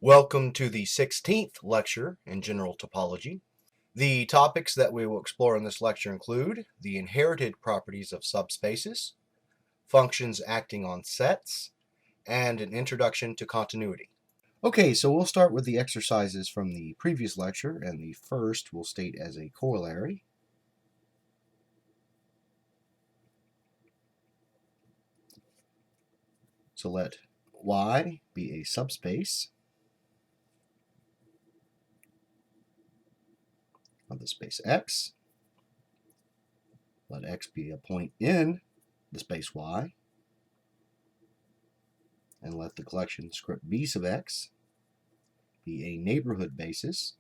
Welcome to the 16th lecture in general topology. The topics that we will explore in this lecture include the inherited properties of subspaces, functions acting on sets, and an introduction to continuity. Okay, so we'll start with the exercises from the previous lecture, and the first we'll state as a corollary. So let Y be a subspace of the space X. Let X be a point in the space Y. And let the collection script B sub X be a neighborhood basis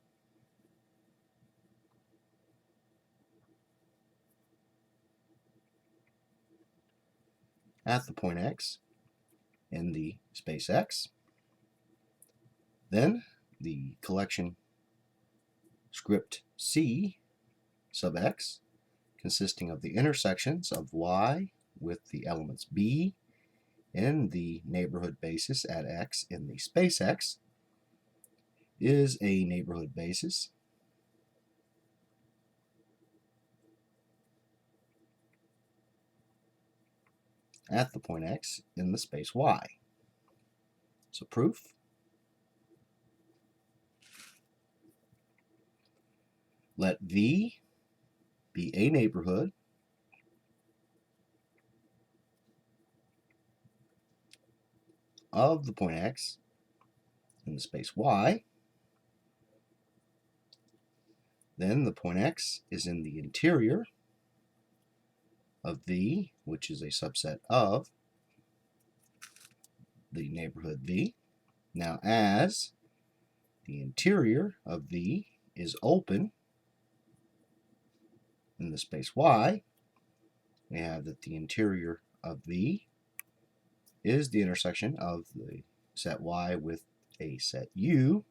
at the point X in the space X. Then the collection script C sub X, consisting of the intersections of Y with the elements B in the neighborhood basis at X in the space X, is a neighborhood basis at the point X in the space Y. So proof: let V be a neighborhood of the point X in the space Y. Then the point X is in the interior of V, which is a subset of the neighborhood V. Now, as the interior of V is open in the space Y, we have that the interior of V is the intersection of the set Y with a set U,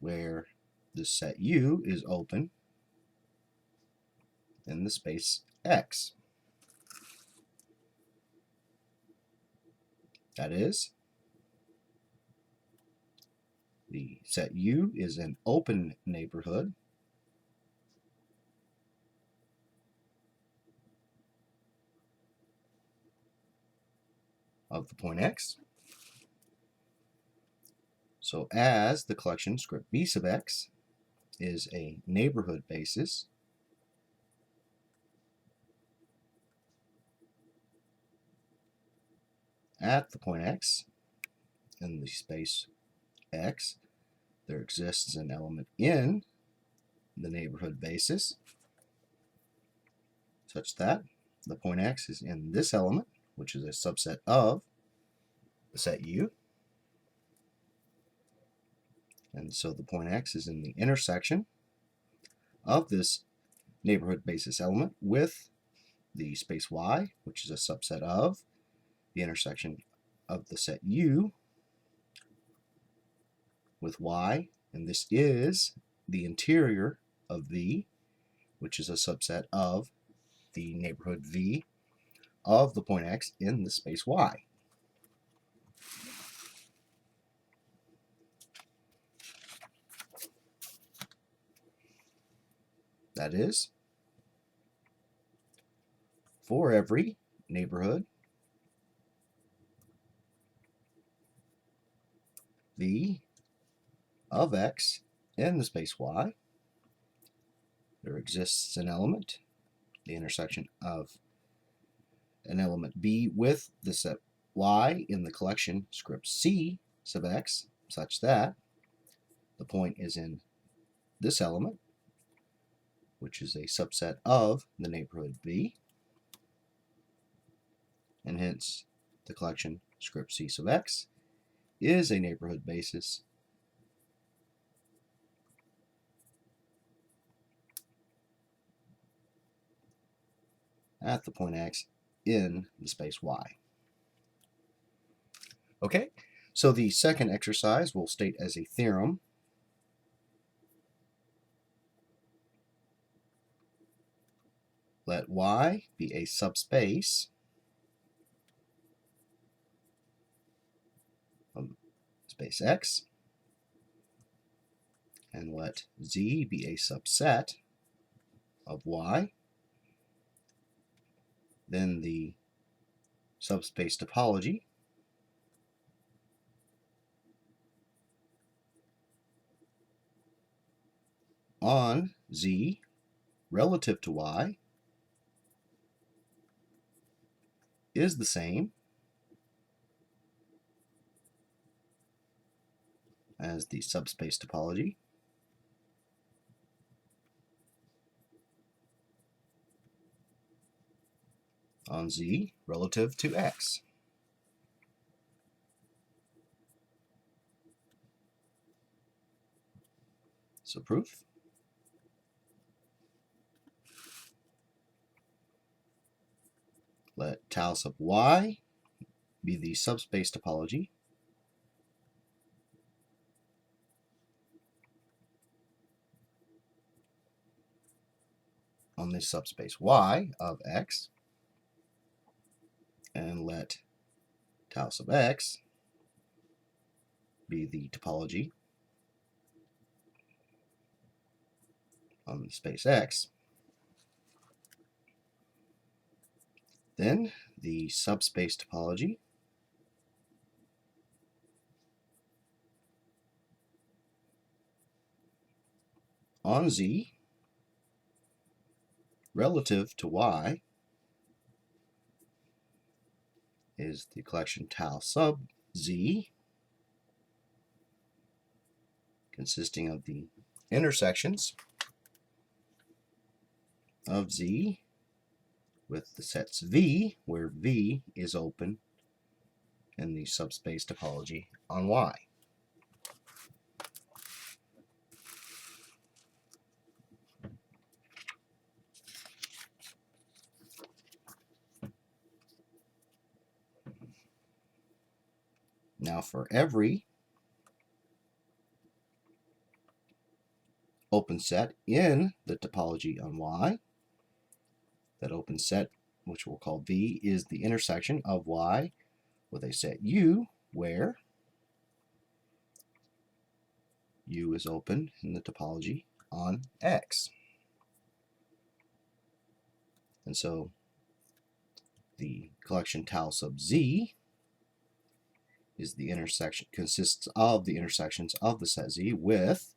where the set U is open in the space X. That is, the set U is an open neighborhood of the point X. So as the collection script B sub X is a neighborhood basis at the point X in the space X, there exists an element in the neighborhood basis such that the point X is in this element, which is a subset of the set U. And so the point X is in the intersection of this neighborhood basis element with the space Y, which is a subset of the intersection of the set U with Y. And this is the interior of V, which is a subset of the neighborhood V of the point X in the space Y. That is, for every neighborhood V of X in the space Y, there exists an element, the intersection of an element B with the set Y in the collection script C sub X, such that the point is in this element, which is a subset of the neighborhood V, and hence the collection script C sub X is a neighborhood basis at the point X in the space Y. Okay, so the second exercise we'll state as a theorem. Let Y be a subspace of subspace X, and let Z be a subset of Y, then the subspace topology on Z relative to Y is the same as the subspace topology on Z relative to X. So proof. Let tau sub Y be the subspace topology on the subspace Y of X, and let tau sub X be the topology on the space X. Then the subspace topology on Z relative to Y is the collection tau sub Z, consisting of the intersections of Z with the sets V, where V is open in the subspace topology on Y. Now for every open set in the topology on Y, that open set, which we'll call V, is the intersection of Y with a set U, where U is open in the topology on X. And so the collection tau sub Z is the intersection, consists of the intersections of the set Z with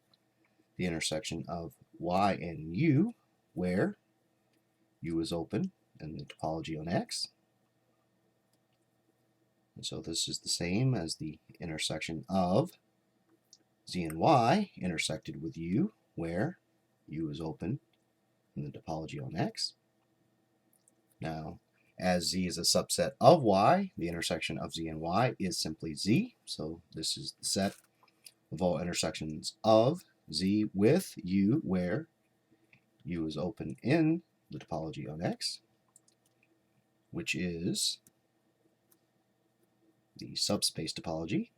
the intersection of Y and U, where U is open in the topology on X. And so this is the same as the intersection of Z and Y intersected with U, where U is open in the topology on X. Now, as Z is a subset of Y, the intersection of Z and Y is simply Z. So this is the set of all intersections of Z with U, where U is open in the topology on X, which is the subspace topology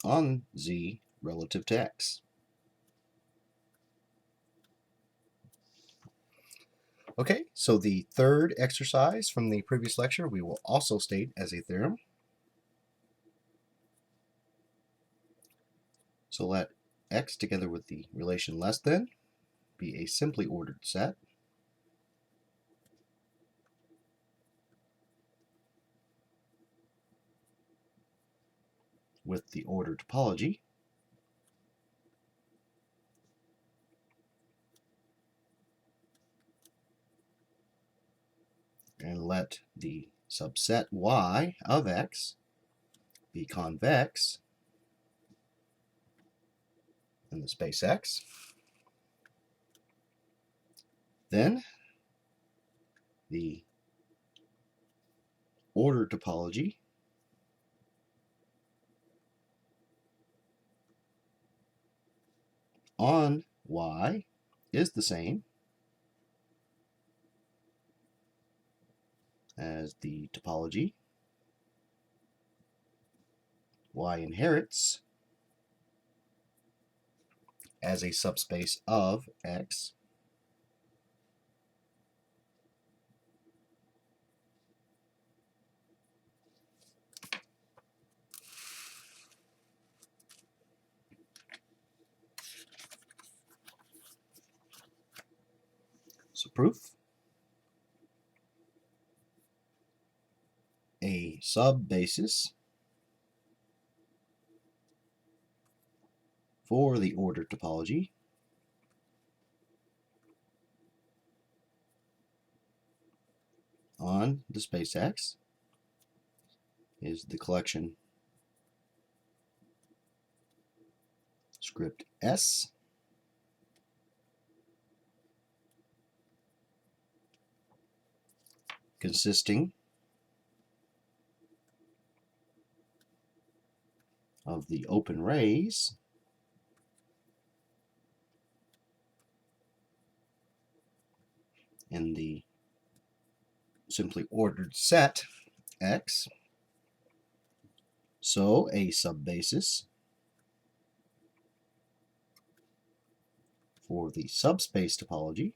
on Z relative to X. Okay, so the third exercise from the previous lecture we will also state as a theorem. So let X together with the relation less than be a simply ordered set with the order topology and let the subset Y of X be convex in the space X. Then the order topology on Y is the same as the topology Y inherits as a subspace of X proof. A subbasis for the ordered topology on the space X is the collection script S consisting of the open rays in the simply ordered set X. So a subbasis for the subspace topology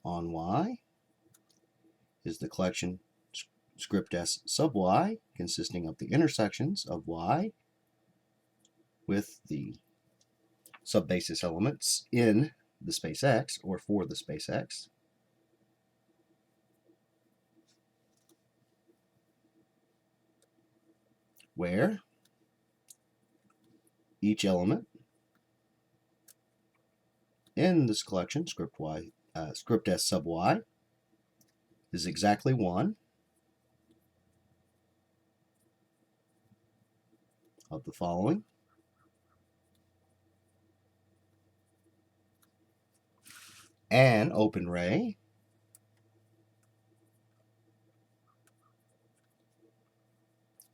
on Y is the collection script S sub Y consisting of the intersections of Y with the subbasis elements in the space X or for the space X, where each element in this collection script S sub Y is exactly one of the following: an open ray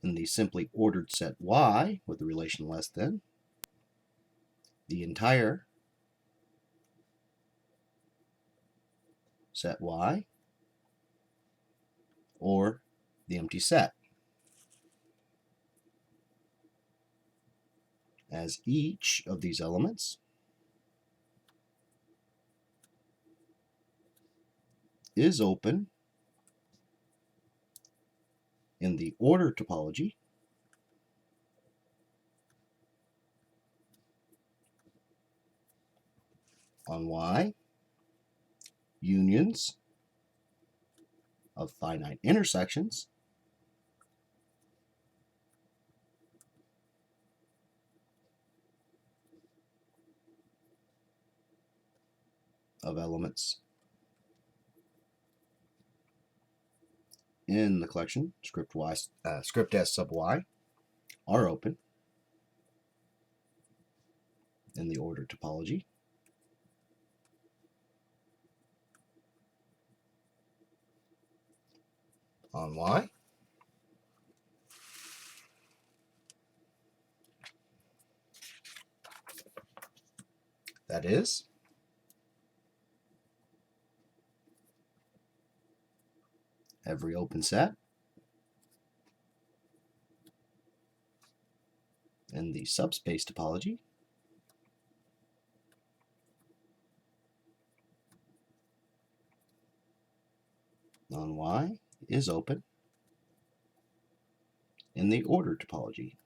in the simply ordered set Y with the relation less than, the entire set Y, or the empty set, as each of these elements is open in the order topology on Y, unions of finite intersections of elements in the collection script S sub Y are open in the order topology on Y. That is, every open set in the subspace topology on Y is open in the order topology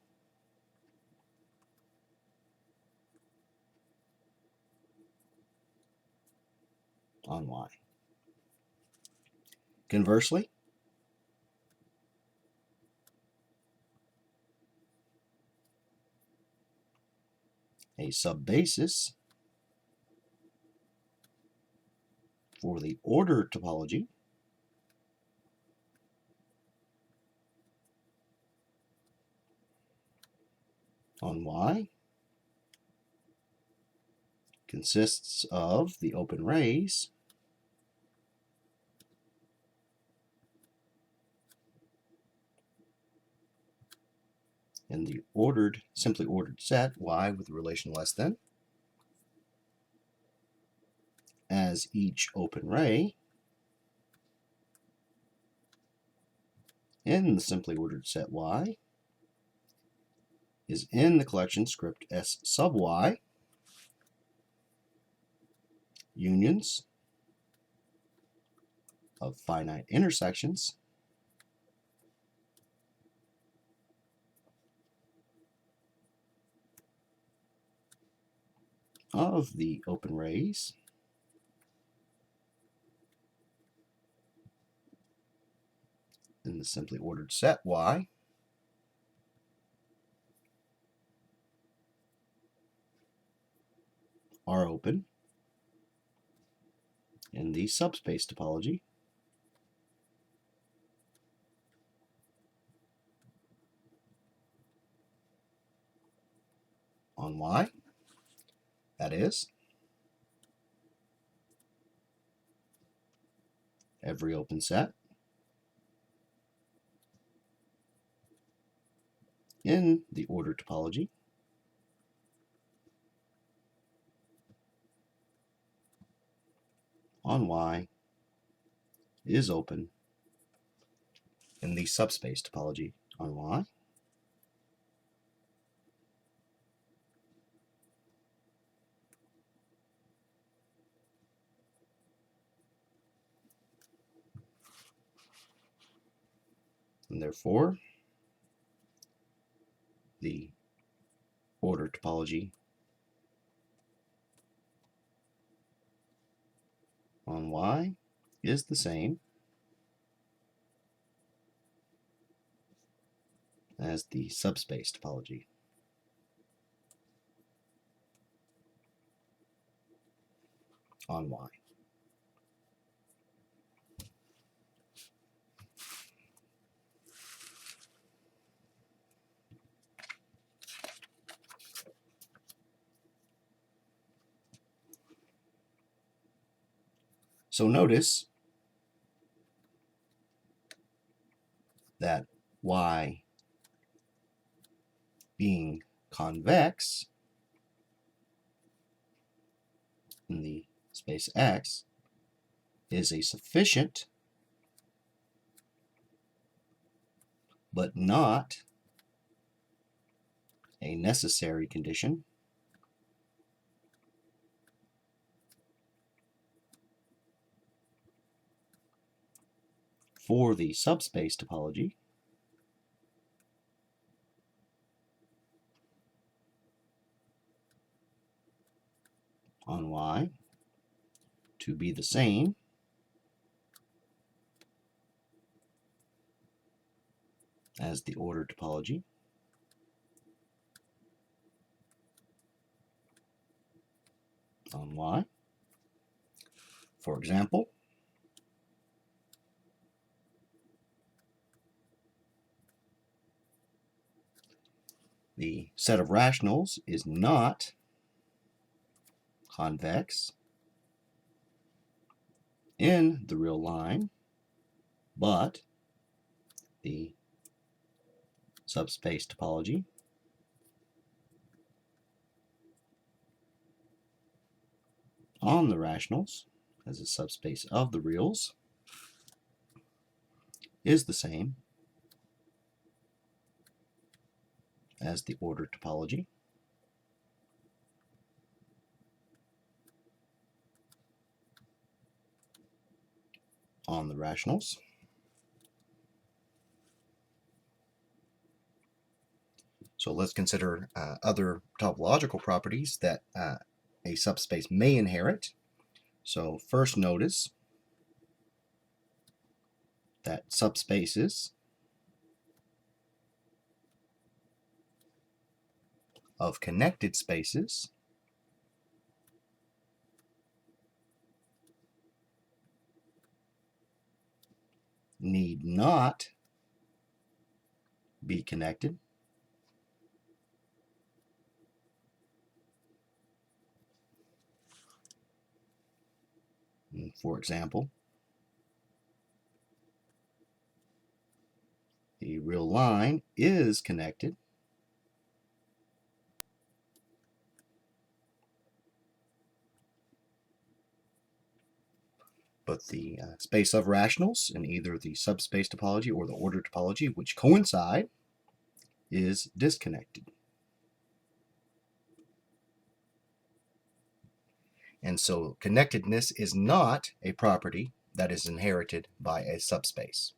on Y. Conversely, a subbasis for the order topology on Y consists of the open rays in the simply ordered set Y with the relation less than, as each open ray in the simply ordered set Y is in the collection script S sub Y, unions of finite intersections of the open rays in the simply ordered set Y are open in the subspace topology on Y. That is, every open set in the ordered topology on Y is open in the subspace topology on Y. And therefore, the ordered topology on Y is the same as the subspace topology on Y. So notice that Y being convex in the space X is a sufficient but not a necessary condition for the subspace topology on Y to be the same as the ordered topology on Y. For example, the set of rationals is not convex in the real line, but the subspace topology on the rationals as a subspace of the reals is the same as the ordered topology on the rationals. So let's consider other topological properties that a subspace may inherit. So first notice that subspaces of connected spaces need not be connected For example, the real line is connected, but the space of rationals in either the subspace topology or the ordered topology, which coincide, is disconnected. And so connectedness is not a property that is inherited by a subspace.